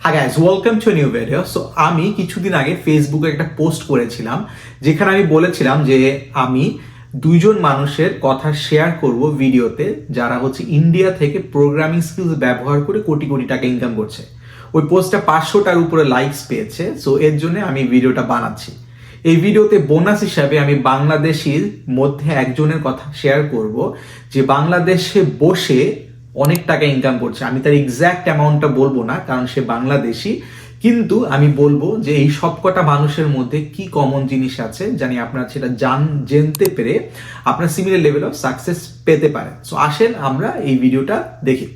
Hi guys, welcome to new video. So আমি কিছুদিন আগে ফেসবুকে একটা পোস্ট করেছিলাম যেখানে আমি বলেছিলাম যে আমি দুইজন মানুষের কথা শেয়ার করব ভিডিওতে যারা হচ্ছে ইন্ডিয়া থেকে প্রোগ্রামিং স্কিলস ব্যবহার করে কোটি কোটি টাকা ইনকাম করছে। ওই পোস্টটা 500টার উপরে লাইকস পেয়েছে। সো এর জন্য আমি ভিডিওটা বানাচ্ছি। এই ভিডিওতে বোনাস হিসাবে আমি বাংলাদেশির মধ্যে একজনের কথা শেয়ার করব যে বাংলাদেশে বসে অনেক টাকা ইনকাম করছে। আমি তার এক্স্যাক্ট অ্যামাউন্টটা বলবো না কারণ সে বাংলাদেশি, কিন্তু আমি বলবো যে এই সবকটা মানুষের মধ্যে কি কমন জিনিস আছে জানি আপনারা সেটা জানতে পেরে আপনার সিমিলার লেভেল অফ সাকসেস পেতে পারেন। সো আসেন আমরা এই ভিডিওটা দেখি।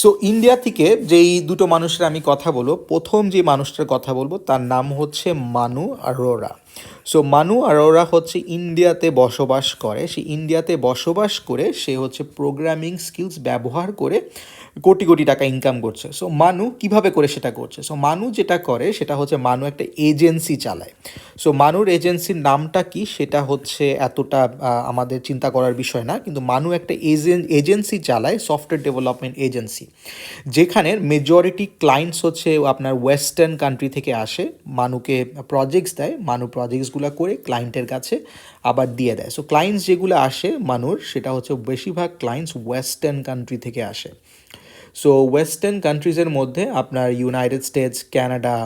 সো ইন্ডিয়া থেকে যেই দুটো মানুষের আমি কথা বলবো, প্রথম যে মানুষটার কথা বলবো তার নাম হচ্ছে মানু আরোরা। সো মানু আরোরা হচ্ছে ইন্ডিয়াতে বসবাস করে। সে ইন্ডিয়াতে বসবাস করে সে হচ্ছে প্রোগ্রামিং স্কিলস ব্যবহার করে কোটি কোটি টাকা ইনকাম করছে। সো মানু কিভাবে করে সেটা করছে? সো মানু যেটা করে সেটা হচ্ছে মানু একটা এজেন্সি চালায়। সো মানুর এজেন্সির নামটা কি সেটা হচ্ছে এতটা আমাদের চিন্তা করার বিষয় না, কিন্তু মানু একটা এজেন্সি চালায়, সফটওয়্যার ডেভেলপমেন্ট এজেন্সি, যেখানের মেজরিটি ক্লায়েন্টস হচ্ছে আপনার ওয়েস্টার্ন কান্ট্রি থেকে আসে। মানুকে প্রজেক্টস দেয়, মানু প্রজেক্টসগুলো করে ক্লায়েন্টের কাছে আবার দিয়ে দেয়। সো ক্লায়েন্টস যেগুলো আসে মানুর, সেটা হচ্ছে বেশিরভাগ ক্লায়েন্টস ওয়েস্টার্ন কান্ট্রি থেকে আসে। সো ওয়েস্টার্ন কান্ট্রিজের মধ্যে আপনার United states, Canada,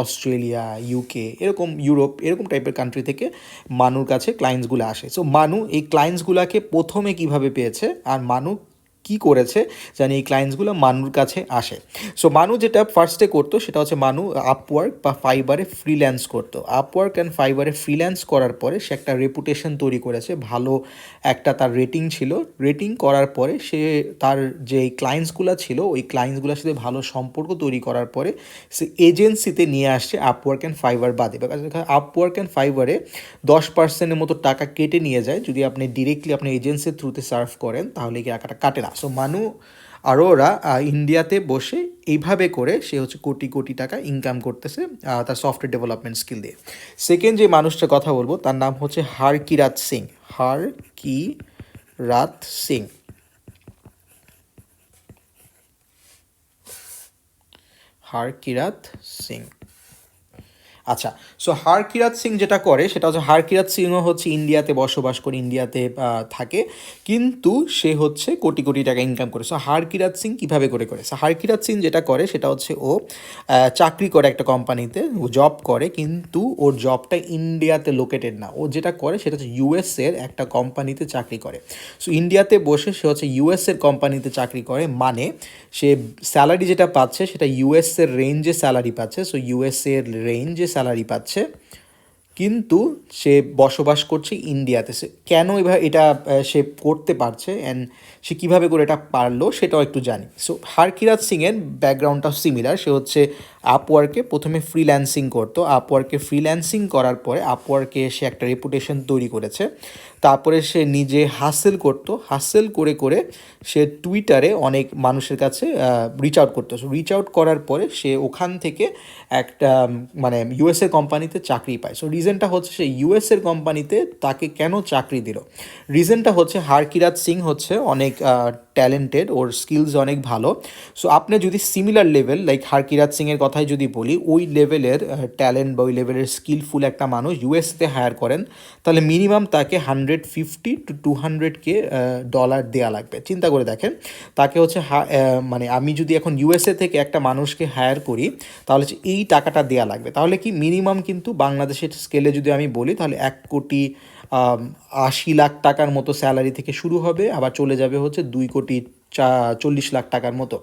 Australia, UK, এরকম ইউরোপ, এরকম টাইপের কান্ট্রি থেকে মানুর কাছে ক্লায়েন্টসগুলো আসে। সো মানু এই ক্লায়েন্টসগুলোকে প্রথমে কিভাবে পেয়েছে আর মানু কি করেছে জানি এই ক্লায়েন্টসগুলো মানুর কাছে আসে। সো মানু যেটা ফার্স্টে করতো সেটা হচ্ছে মানু আপওয়ার্ক বা ফাইবারে ফ্রিল্যান্স করতো। আপওয়ার্ক অ্যান্ড ফাইবারে ফ্রিল্যান্স করার পরে সে একটা রেপুটেশন তৈরি করেছে, ভালো একটা তার রেটিং ছিল। রেটিং করার পরে সে তার যে ক্লায়েন্টসগুলো ছিল ওই ক্লায়েন্টসগুলোর সাথে ভালো সম্পর্ক তৈরি করার পরে সে এজেন্সিতে নিয়ে আসছে আপওয়ার্ক অ্যান্ড ফাইবার বাদে। আপওয়ার্ক অ্যান্ড ফাইবারে 10%-এর মতো টাকা কেটে নিয়ে যায়। যদি আপনি ডিরেক্টলি আপনি এজেন্সির থ্রুতে সার্ভ করেন তাহলে কি টাকাটা কাটে না। সো মানু আরও ওরা ইন্ডিয়াতে বসে এইভাবে করে সে হচ্ছে কোটি কোটি টাকা ইনকাম করতেছে তার সফটওয়্যার ডেভেলপমেন্ট স্কিল দিয়ে। সেকেন্ড যে মানুষটার কথা বলবো তার নাম হচ্ছে হারকিরাত সিং। হারকিরাত সিং। হারকিরাত সিং। আচ্ছা, সো হারকিরাত সিং যেটা করে সেটা হচ্ছে, হারকিরাত সিংও হচ্ছে ইন্ডিয়াতে বসবাস করে, ইন্ডিয়াতে থাকে, কিন্তু সে হচ্ছে কোটি কোটি টাকা ইনকাম করে। সো হারকিরাত সিং কীভাবে করে? সো হারকিরাত সিং যেটা করে সেটা হচ্ছে ও চাকরি করে একটা কোম্পানিতে, ও জব করে, কিন্তু ওর জবটা ইন্ডিয়াতে লোকেটেড না। ও যেটা করে সেটা হচ্ছে ইউএসের একটা কোম্পানিতে চাকরি করে। সো ইন্ডিয়াতে বসে সে হচ্ছে ইউএসের কোম্পানিতে চাকরি করে, মানে সে স্যালারি যেটা পাচ্ছে সেটা ইউএসের রেঞ্জে স্যালারি পাচ্ছে। সো ইউএসের রেঞ্জে স্যালারি পাচ্ছে, কিন্তু সে বসবাস করছে ইন্ডিয়াতে। সে কেন এভাবে এটা সে করতে পারছে অ্যান্ড সে কীভাবে করে এটা পারলো সেটাও একটু জানি। সো হারকিরাত সিংয়ের ব্যাকগ্রাউন্ডটাও সিমিলার। সে হচ্ছে আপওয়ার্কে প্রথমে ফ্রিল্যান্সিং করতো। আপওয়ার্কে ফ্রিল্যান্সিং করার পরে আপওয়ার্কে সে একটা রেপুটেশন তৈরি করেছে। তারপরে সে নিজে হাসেল করতো, হাসেল করে করে সে টুইটারে অনেক মানুষের কাছে রিচ আউট করতো। রিচ আউট করার পরে সে ওখান থেকে একটা মানে ইউএসএর কোম্পানিতে চাকরি পায়। সো রিজনটা হচ্ছে সে ইউএসএর কোম্পানিতে তাকে কেন চাকরি দিল, রিজনটা হচ্ছে হারকিরাত সিং হচ্ছে অনেক ট্যালেন্টেড, ওর স্কিলস অনেক ভালো। সো আপনি যদি সিমিলার লেভেল লাইক হারকিরাত সিংয়ের কথাই যদি বলি, ওই লেভেলের ট্যালেন্ট বা ওই লেভেলের স্কিলফুল একটা মানুষ ইউএসএতে হায়ার করেন, তাহলে মিনিমাম তাকে 150 to 200K ডলার দেওয়া লাগবে। চিন্তা করে দেখেন, তাকে হচ্ছে মানে আমি যদি এখন ইউএসএ থেকে একটা মানুষকে হায়ার করি তাহলে হচ্ছে এই টাকাটা দেওয়া লাগবে। তাহলে কি মিনিমাম কিন্তু বাংলাদেশের স্কেলে যদি আমি বলি তাহলে 1,80,00,000 টাকার মতো স্যালারি থেকে শুরু হবে, আবার চলে যাবে হচ্ছে 2,40,00,000 টাকার মতো।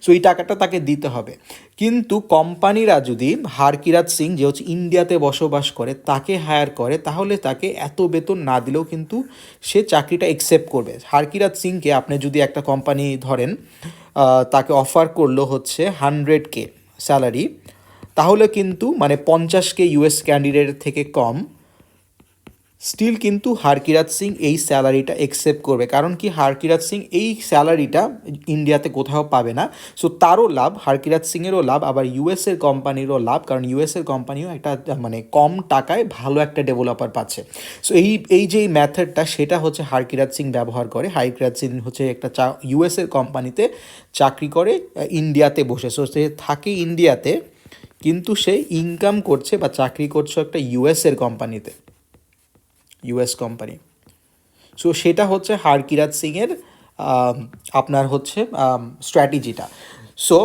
সো এই টাকাটা তাকে দিতে হবে। কিন্তু কোম্পানিরা যদি হারকিরাত সিং যে হচ্ছে ইন্ডিয়াতে বসবাস করে তাকে হায়ার করে, তাহলে তাকে এত বেতন না দিলেও কিন্তু সে চাকরিটা অ্যাকসেপ্ট করবে। হারকিরাত সিংকে আপনি যদি একটা কোম্পানি ধরেন, তাকে অফার করলো হচ্ছে 100K স্যালারি, তাহলে কিন্তু মানে 50K ইউএস ক্যান্ডিডেট থেকে কম স্টিল কিন্তু হারকিরাত সিং এই স্যালারিটা একসেপ্ট করবে, কারণ কি হারকিরাত সিং এই স্যালারিটা ইন্ডিয়াতে কোথাও পাবে না। সো তারও লাভ, হারকিরাত সিংয়েরও লাভ, আবার ইউএসের কোম্পানিরও লাভ, কারণ ইউএসের কোম্পানিও একটা মানে কম টাকায় ভালো একটা ডেভেলপার পাচ্ছে। সো এই যে মেথডটা সেটা হচ্ছে হারকিরাত সিং ব্যবহার করে। হারকিরাত সিং হচ্ছে একটা ইউএসের কোম্পানিতে চাকরি করে ইন্ডিয়াতে বসে। সো সে থাকে ইন্ডিয়াতে, কিন্তু সে ইনকাম করছে বা চাকরি করছে একটা ইউএসের কোম্পানিতে, ইউএস কোম্পানি। সো সেটা হচ্ছে হারকিরাত সিংয়ের আপনার হচ্ছে স্ট্র্যাটেজিটা। সো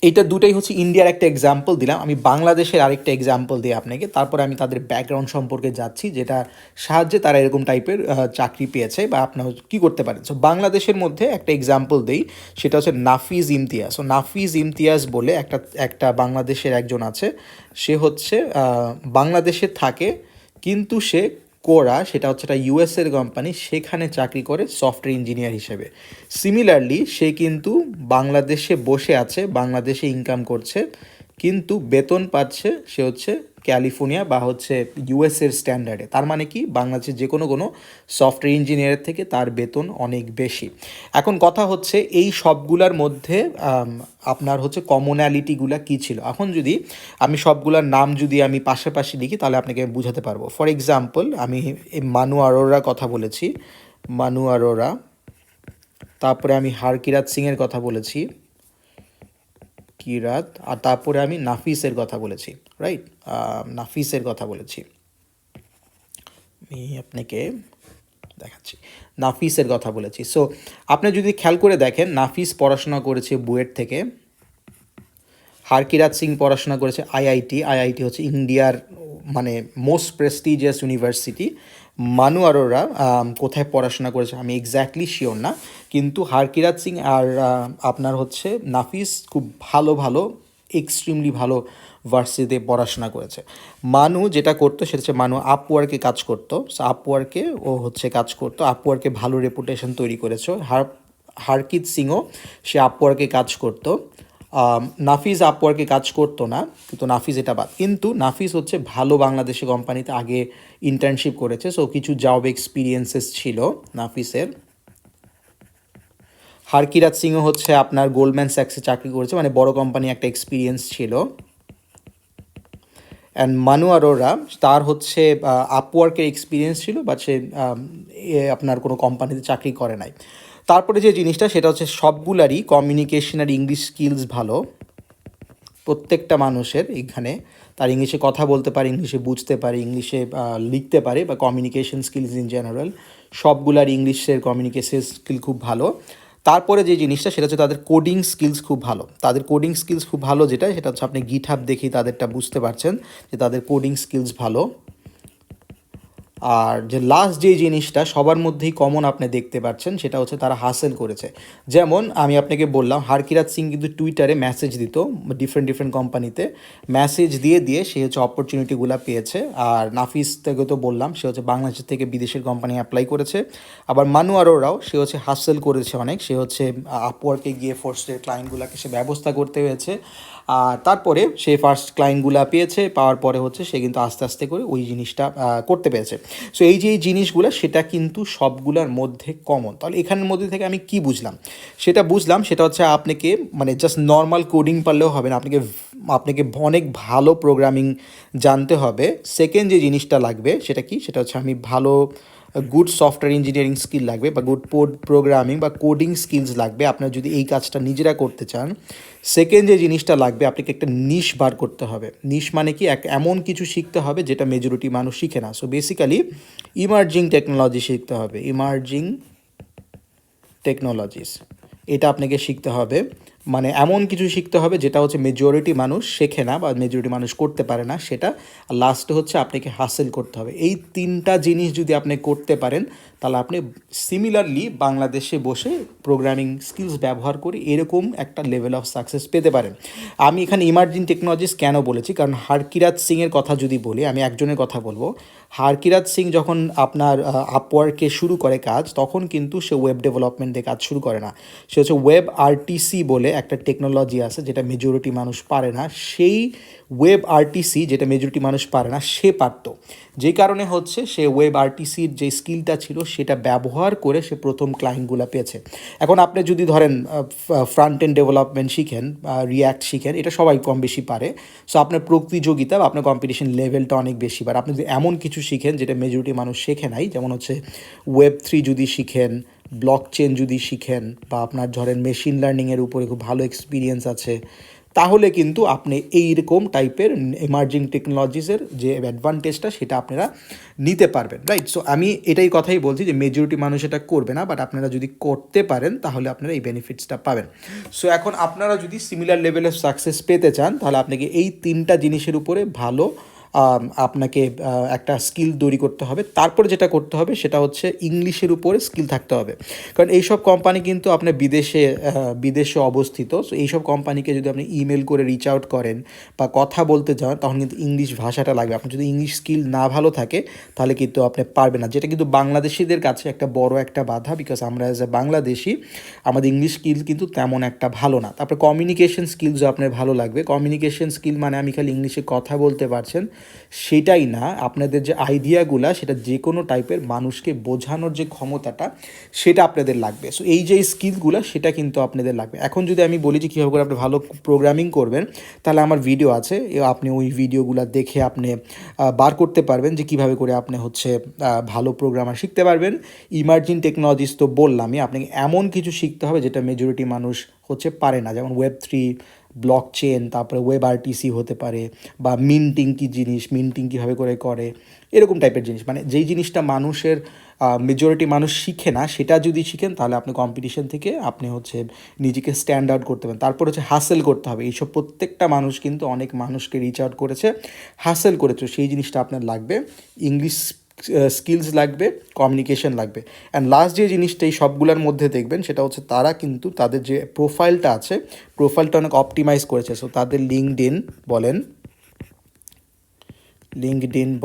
এটা দুটাই হচ্ছে ইন্ডিয়ার একটা এক্সাম্পল দিলাম। আমি বাংলাদেশের আরেকটা এক্সাম্পল দিই আপনাকে, তারপরে আমি তাদের ব্যাকগ্রাউন্ড সম্পর্কে যাচ্ছি, যেটা সাহায্যে তারা এরকম টাইপের চাকরি পেয়েছে বা আপনার কী করতে পারেন। সো বাংলাদেশের মধ্যে একটা এক্সাম্পল দিই, সেটা হচ্ছে নাফিজ ইমতিয়াজ। সো নাফিজ ইমতিয়াজ বলে একটা বাংলাদেশের একজন আছে, সে হচ্ছে বাংলাদেশে থাকে, কিন্তু সে সেটা হচ্ছে একটা ইউএসের কোম্পানি, সেখানে চাকরি করে সফটওয়্যার ইঞ্জিনিয়ার হিসেবে। সিমিলারলি সে কিন্তু বাংলাদেশে বসে আছে, বাংলাদেশে ইনকাম করছে, কিন্তু বেতন পাচ্ছে সে হচ্ছে ক্যালিফোর্নিয়া বা হচ্ছে ইউএসের স্ট্যান্ডার্ডে। তার মানে কি বাংলাদেশের যে কোনো সফটওয়্যার ইঞ্জিনিয়ারের থেকে তার বেতন অনেক বেশি। এখন কথা হচ্ছে এই সবগুলার মধ্যে আপনার হচ্ছে কমনালিটিগুলা কী ছিল। এখন যদি আমি সবগুলার নাম যদি আমি পাশাপাশি লিখি তাহলে আপনাকে বুঝাতে পারবো। ফর এক্সাম্পল আমি মানু আরোরা কথা বলেছি, মানু আরোরা। তারপরে আমি হারকিরাত সিংয়ের কথা বলেছি, কিরাত। আর তারপরে আমি নাফিসের কথা বলেছি, রাইট, নাফিসের কথা বলেছি। আমি আপনাকে দেখাচ্ছি, নাফিসের কথা বলেছি। সো আপনি যদি খেয়াল করে দেখেন, নাফিস পড়াশোনা করেছে বুয়েট থেকে, হারকিরাত সিং পড়াশোনা করেছে আইআইটি হচ্ছে ইন্ডিয়ার মানে মোস্ট প্রেস্টিজিয়াস ইউনিভার্সিটি। মানু আরোরা কোথায় পড়াশোনা করেছে আমি এক্স্যাক্টলি শিওর না, কিন্তু হারকিরাত সিং আর আপনার হচ্ছে নাফিস খুব ভালো এক্সট্রিমলি ভালো ভার্সিটিতে পড়াশোনা করেছে। মানু যেটা করতো সেটা হচ্ছে মানু আপওয়ার্কে কাজ করতো। আপওয়ার্কে ও হচ্ছে কাজ করতো, আপওয়ার্কে ভালো রেপুটেশন তৈরি করেছে। হারকিত সিংও সে আপওয়ার্কে কাজ করতো। নাফিস আপওয়ার্কে কাজ করতো না, কিন্তু নাফিস এটা বাদ। কিন্তু নাফিস হচ্ছে ভালো বাংলাদেশি কোম্পানিতে আগে ইন্টার্নশিপ করেছে, সো কিছু জব এক্সপিরিয়েন্সেস ছিল নাফিসের। হারকিরাত সিংও হচ্ছে আপনার গোল্ডম্যান স্যাক্সে চাকরি করেছে, মানে বড় কোম্পানি একটা এক্সপিরিয়েন্স ছিল। অ্যান্ড মানু আরোরা তার হচ্ছে আপওয়ার্কের এক্সপিরিয়েন্স ছিল, বাট সে আপনার কোনো কোম্পানিতে চাকরি করে নাই। তারপরে যে জিনিসটা সেটা হচ্ছে সবগুলারই কমিউনিকেশন আর ইংলিশ স্কিলস ভালো। প্রত্যেকটা মানুষের এখানে তার ইংলিশে কথা বলতে পারে, ইংলিশে বুঝতে পারে, ইংলিশে লিখতে পারে, বা কমিউনিকেশন স্কিলস ইন জেনারেল সবগুলার ইংলিশের কমিউনিকেশন স্কিল খুব ভালো। তারপরে যে জিনিসটা সেটা হচ্ছে তাদের কোডিং স্কিলস খুব ভালো। তাদের কোডিং স্কিলস খুব ভালো যেটা, সেটা হচ্ছে আপনি গিটহাব দেখেই তাদেরটা বুঝতে পারছেন যে তাদের কোডিং স্কিলস ভালো। আর যে লাস্ট যে জিনিসটা সবার মধ্যেই কমন আপনি দেখতে পাচ্ছেন সেটা হচ্ছে তারা হাসেল করেছে। যেমন আমি আপনাকে বললাম হারকিরাত সিং কিন্তু টুইটারে মেসেজ দিত ডিফারেন্ট কোম্পানিতে, মেসেজ দিয়ে সে হচ্ছে অপরচুনিটিগুলো পেয়েছে। আর নাফিস থেকে তো বললাম সে হচ্ছে বাংলাদেশ থেকে বিদেশের কোম্পানি অ্যাপ্লাই করেছে। আবার মানু আরোরাও সে হচ্ছে হাসেল করেছে অনেক, সে হচ্ছে আপওয়ার্কে গিয়ে ফোর্সের ক্লায়েন্টগুলোকে সে ব্যবস্থা করতে হয়েছে। আর তারপরে সে ফার্স্ট ক্লায়েন্টগুলো পেয়েছে, পাওয়ার পরে হচ্ছে সে কিন্তু আস্তে আস্তে করে ওই জিনিসটা করতে পেরেছে। সো এই যে জিনিসগুলো সেটা কিন্তু সবগুলোর মধ্যে কমন। তাহলে এখানের মধ্যে থেকে আমি কি বুঝলাম, সেটা হচ্ছে আপনাকে মানে জাস্ট নর্মাল কোডিং পারলেও হবে না, আপনাকে অনেক ভালো প্রোগ্রামিং জানতে হবে। সেকেন্ড যে জিনিসটা লাগবে সেটা কি, সেটা হচ্ছে আমি ভালো গুড সফটওয়্যার ইঞ্জিনিয়ারিং স্কিল লাগবে, বা গুড প্রোগ্রামিং বা কোডিং স্কিলস লাগবে আপনার যদি এই কাজটা নিজেরা করতে চান। সেকেন্ড যে জিনিসটা লাগবে, আপনাকে একটা নিশ বার করতে হবে। নিশ মানে কি, এমন কিছু শিখতে হবে যেটা মেজরিটি মানুষ শিখে না। সো বেসিক্যালি ইমার্জিং টেকনোলজি শিখতে হবে, ইমার্জিং টেকনোলজিস এটা আপনাকে শিখতে হবে। মানে এমন কিছু শিখতে হবে যেটা হচ্ছে মেজরিটি মানুষ শেখে না বা মেজরিটি মানুষ করতে পারে না সেটা। আর লাস্টে হচ্ছে আপনাকে হাসিল করতে হবে। এই তিনটা জিনিস যদি আপনি করতে পারেন তাহলে আপনি সিমিলারলি বাংলাদেশে বসে প্রোগ্রামিং স্কিলস ব্যবহার করে এরকম একটা লেভেল অফ সাকসেস পেতে পারেন। আমি এখানে ইমার্জিং টেকনোলজিস কেন বলেছি, কারণ হারকিরাত সিংয়ের কথা যদি বলি, আমি একজনের কথা বলবো। হারকিরাত সিং যখন আপনার আপওয়ার্কে শুরু করে কাজ, তখন কিন্তু সে ওয়েব ডেভেলপমেন্ট দিয়ে কাজ শুরু করে না। সে হচ্ছে ওয়েব আরটিসি বলে একটা টেকনোলজি আছে যেটা মেজরিটি মানুষ পারে না, সেই ওয়েব আরটিসি যেটা মেজরিটি মানুষ পারে না সে পারত। যেই কারণে হচ্ছে সে ওয়েব আরটিসির যে স্কিলটা ছিল সেটা ব্যবহার করে সে প্রথম ক্লায়েন্টগুলো পেয়েছে। এখন আপনি যদি ধরেন ফ্রন্ট এন্ড ডেভেলপমেন্ট শিখেন, রিয়্যাক্ট শিখেন, এটা সবাই কম বেশি পারে। সো আপনার প্রতিযোগিতা বা আপনার কম্পিটিশন লেভেলটা অনেক বেশি। বাট আপনি যদি এমন কিছু শিখেন যেটা মেজরিটি মানুষ শেখে নাই, যেমন হচ্ছে Web3 যদি শিখেন, ব্লক চেন যদি শিখেন, বা আপনার ধরেন মেশিন লার্নিংয়ের উপরে খুব ভালো এক্সপিরিয়েন্স আছে, তাহলে কিন্তু আপনি এইরকম টাইপের এমার্জিং টেকনোলজিসের যে অ্যাডভান্টেজটা সেটা আপনারা নিতে পারবেন, রাইট? সো আমি এটাই কথাই বলছি যে মেজরিটি মানুষ এটা করবে না, বাট আপনারা যদি করতে পারেন তাহলে আপনারা এই বেনিফিটসটা পাবেন। সো এখন আপনারা যদি সিমিলার লেভেলের সাকসেস পেতে চান, তাহলে আপনাকে এই 3টা জিনিসের উপরে ভালো আপনাকে একটা স্কিল তৈরি করতে হবে। তারপরে যেটা করতে হবে সেটা হচ্ছে ইংলিশের উপরে স্কিল থাকতে হবে, কারণ এইসব কোম্পানি কিন্তু আপনার বিদেশে অবস্থিত। সো এইসব কোম্পানিকে যদি আপনি ইমেল করে রিচ আউট করেন বা কথা বলতে যান, তখন কিন্তু ইংলিশ ভাষাটা লাগবে। আপনার যদি ইংলিশ স্কিল না ভালো থাকে তাহলে কিন্তু আপনি পারবেন না, যেটা কিন্তু বাংলাদেশিদের কাছে একটা বড় একটা বাধা, বিকজ আমরা অ্যাজ এ বাংলাদেশি আমাদের ইংলিশ স্কিল কিন্তু তেমন একটা ভালো না। তারপরে কমিউনিকেশন স্কিলসও আপনার ভালো লাগবে। কমিউনিকেশন স্কিল মানে আমি খালি ইংলিশে কথা বলতে পারছেন সেটাই না, আপনাদের যে আইডিয়াগুলো সেটা যে কোনো টাইপের মানুষকে বোঝানোর যে ক্ষমতাটা সেটা আপনাদের লাগবে। সো এই যে স্কিলগুলো সেটা কিন্তু আপনাদের লাগবে। এখন যদি আমি বলি যে কীভাবে করে আপনি ভালো প্রোগ্রামিং করবেন, তাহলে আমার ভিডিও আছে, আপনি ওই ভিডিওগুলো দেখে আপনি বার করতে পারবেন যে কীভাবে করে আপনি হচ্ছে ভালো প্রোগ্রামার শিখতে পারবেন। ইমার্জিং টেকনোলজিস তো বললামই, আপনাকে এমন কিছু শিখতে হবে যেটা মেজরিটি মানুষ হচ্ছে পারে না, যেমন Web3, ব্লক চেন, তারপরে ওয়েব আরটিসি হতে পারে, বা মিন্টিং কী জিনিস, মিন্টিং কীভাবে করে এরকম টাইপের জিনিস, মানে যেই জিনিসটা মানুষের মেজরিটি মানুষ শিখে না সেটা যদি শিখেন তাহলে আপনি কম্পিটিশন থেকে আপনি হচ্ছে নিজেকে স্ট্যান্ড আউট করতে পারেন। তারপর হচ্ছে হাসেল করতে হবে। এইসব প্রত্যেকটা মানুষ কিন্তু অনেক মানুষকে রিচ আউট করেছে, হাসেল করেছে, সেই জিনিসটা আপনার লাগবে। ইংলিশ স্কিলস লাগবে, কমিউনিকেশন লাগবে। অ্যান্ড লাস্ট যে জিনিসটা এই সবগুলোর মধ্যে দেখবেন সেটা হচ্ছে তারা কিন্তু তাদের যে প্রোফাইলটা আছে, প্রোফাইলটা অনেক অপটিমাইজ করেছে। সো তাদের লিঙ্কডইন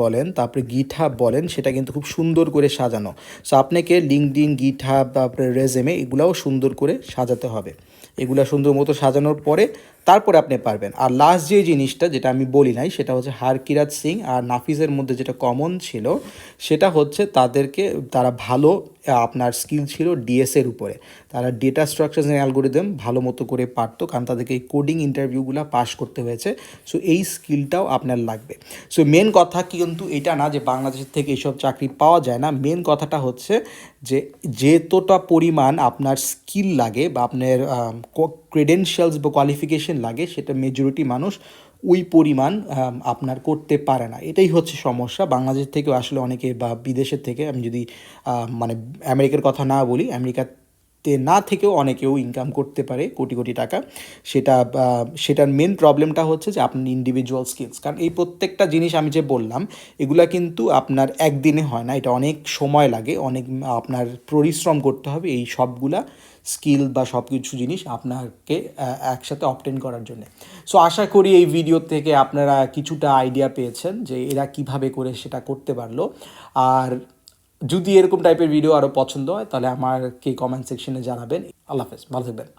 বলেন, তারপরে গিটহাব বলেন, সেটা কিন্তু খুব সুন্দর করে সাজানো। সো আপনাকে লিঙ্কডইন, গিটহাব, তারপরে রেজেমে এগুলাও সুন্দর করে সাজাতে হবে। এগুলা সুন্দর মতো সাজানোর পরে তারপরে আপনি পারবেন। আর লাস্ট যে জিনিসটা যেটা আমি বলি নাই সেটা হচ্ছে হারকিরাত সিং আর নাফিজের মধ্যে যেটা কমন ছিল সেটা হচ্ছে তারা ভালো আপনার স্কিল ছিল ডিএসের উপরে। তারা ডেটা স্ট্রাকচার্স অ্যান্ড অ্যালগোরিদম ভালো মতো করে পারতো, কারণ তাদেরকে এই কোডিং ইন্টারভিউগুলো পাস করতে হয়েছে। সো এই স্কিলটাও আপনার লাগবে। সো মেন কথা কিন্তু এটা না যে বাংলাদেশের থেকে এইসব চাকরি পাওয়া যায় না। মেন কথাটা হচ্ছে যে যেতটা পরিমাণ আপনার স্কিল লাগে বা আপনার ক্রেডেনশিয়ালস বা কোয়ালিফিকেশন লাগে সেটা মেজরিটি মানুষ ওই পরিমাণ আপনার করতে পারে না। এটাই হচ্ছে সমস্যা। বাংলাদেশ থেকেও আসলে অনেকে বা বিদেশের থেকে, আমি যদি মানে আমেরিকার কথা না বলি, আমেরিকাতে না থেকেও অনেকেও ইনকাম করতে পারে কোটি কোটি টাকা। সেটার মেন প্রবলেমটা হচ্ছে যে আপনার ইন্ডিভিজুয়াল স্কিলস। কারণ এই প্রত্যেকটা জিনিস আমি যে বললাম এগুলা কিন্তু আপনার একদিনে হয় না, এটা অনেক সময় লাগে, অনেক আপনার পরিশ্রম করতে হবে এই সবগুলা স্কিল বা সব কিছু জিনিস আপনাকে একসাথে অবটেন করার জন্য। সো আশা করি এই ভিডিও থেকে আপনারা কিছুটা আইডিয়া পেয়েছেন যে এরা কিভাবে করে সেটা করতে পারলো। আর যদি এরকম টাইপের ভিডিও আরও পছন্দ হয় তাহলে আমাকে কমেন্ট সেকশনে জানাবেন। আল্লাহ হাফেজ, ভালো থাকবেন।